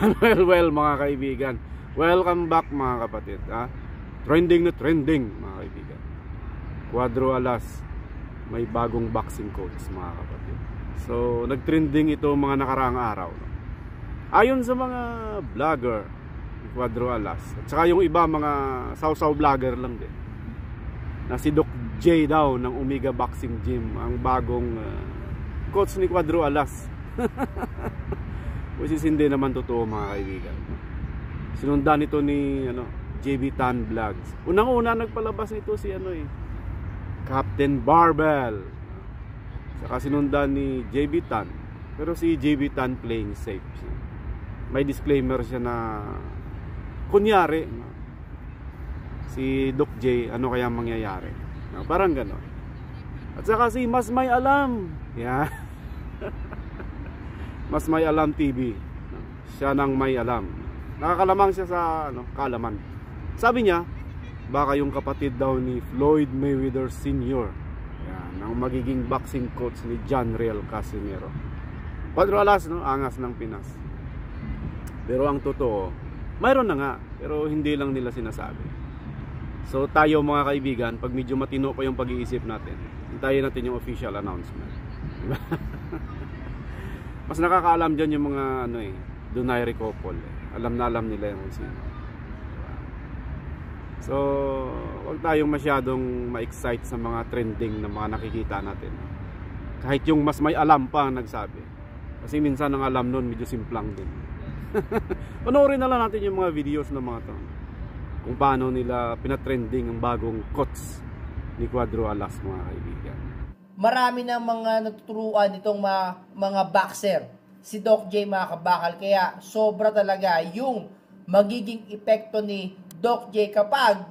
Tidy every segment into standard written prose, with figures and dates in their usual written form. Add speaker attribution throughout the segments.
Speaker 1: Well, mga kaibigan, welcome back mga kapatid. Trending na trending mga kaibigan. Cuadro Alas may bagong boxing coach mga kapatid. So nagtrending ito mga nakaraang araw, no? Ayon sa mga vlogger ni Cuadro Alas at saka yung iba mga saw-saw vlogger lang din, na si Doc J daw ng Omega Boxing Gym ang bagong coach ni Cuadro Alas. Which is hindi naman totoo mga kaibigan. Sinundan ito ni JB Tan Vlogs. Unang-una nagpalabas nito si Captain Barbell. Saka sinundan ni JB Tan. Pero si JB Tan playing safe. May disclaimer siya na kunyari si Doc J ano kaya mangyayari. Parang gano'n. At saka si Mas May Alam. Yeah. Mas May Alam TV. Siya nang may alam. Nakakalamang siya sa kaalaman. Sabi niya, baka yung kapatid daw ni Floyd Mayweather Sr. Yan, ang magiging boxing coach ni John Real Casimero. Cuadro Alas, angas ng Pinas. Pero ang totoo, mayroon na nga, pero hindi lang nila sinasabi. So tayo mga kaibigan, pag medyo matino pa yung pag-iisip natin, hintayin natin yung official announcement. Mas nakakaalam dyan yung mga Donaire couple. Alam na alam nila yung sino. So wag tayong masyadong ma-excite sa mga trending na mga nakikita natin. Kahit yung mas may alam pa ang nagsabi. Kasi minsan ang alam nun medyo simplang din. Panoorin na lang natin yung mga videos ng mga to, kung paano nila pinatrending ang bagong coach ni Cuadro Alas mga kaibigan.
Speaker 2: Marami ng mga natuturuan itong mga boxer, si Doc J mga kabakal, kaya sobra talaga yung magiging epekto ni Doc J kapag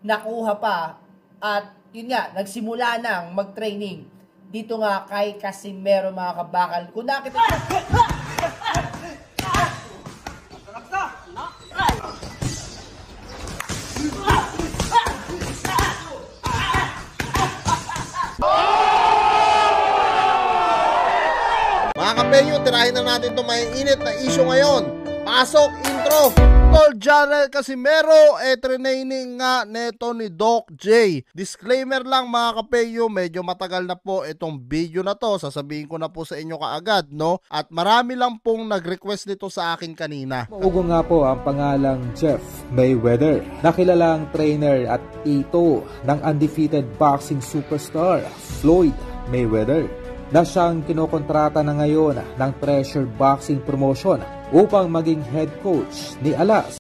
Speaker 2: nakuha pa at yun nga, nagsimula nang mag-training dito nga kay Casimero mga kabakal. Kung nakita
Speaker 3: mga kampeyo, tirahin na natin itong may init na issue ngayon. Pasok, intro! Tol Janel Casimero, training nga neto ni Doc J. Disclaimer lang mga kapeyo, medyo matagal na po itong video na to. Sasabihin ko na po sa inyo kaagad, no? At marami lang pong nag-request nito sa akin kanina.
Speaker 4: Maugo nga po ang pangalang Jeff Mayweather, nakilalang trainer at ito ng undefeated boxing superstar Floyd Mayweather, na siyang kinokontrata na ngayon ng Treasure Boxing Promotion upang maging head coach ni Alas.